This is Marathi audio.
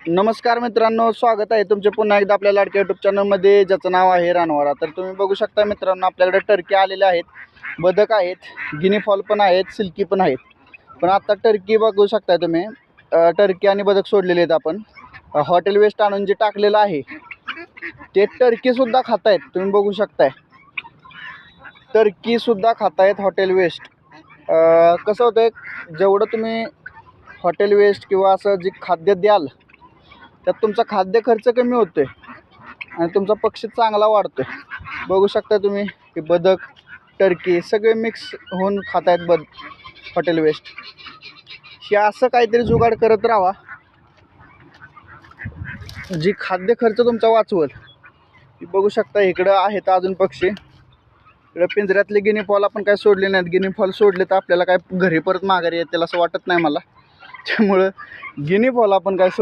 नमस्कार मित्रांनो, स्वागत आहे तुमचे पुन्हा एकदा आपल्या लाडक्या यूट्यूब चॅनलमध्ये, ज्याचं नाव आहे रानवारा. तर तुम्ही बघू शकता मित्रांनो, आपल्याकडे टर्की आलेले आहेत, बदक आहेत, गिनी फॉल पण आहेत, सिल्की पण आहेत. पण आता टर्की बघू शकता तुम्ही, टर्की आणि बदक सोडलेले आहेत. आपण हॉटेल वेस्ट आणून जे टाकलेलं आहे ते टर्कीसुद्धा खात आहेत. तुम्ही बघू शकताय, टर्कीसुद्धा खात आहेत हॉटेल वेस्ट. कसं होतं, जेवढं तुम्ही हॉटेल वेस्ट किंवा असं जे खाद्य द्याल त्यात तुमचा खाद्य खर्च कमी होतोय आणि तुमचा पक्षी चांगला वाढतोय. बघू शकता तुम्ही, हे बदक टर्की सगळे मिक्स होऊन खात आहेत हॉटेल वेस्ट. हे असं काहीतरी जुगाड करत राहा जी खाद्य खर्च तुमचा वाचवल. बघू शकता इकडं आहेत अजून पक्षी. इकडं पिंजऱ्यातले गिनी फॉल आपण काय सोडले नाहीत. गिनी फॉल सोडले तर आपल्याला काय घरी परत माघारी येतील असं वाटत नाही मला. त्यामुळं गिनी फॉल आपण काय सोड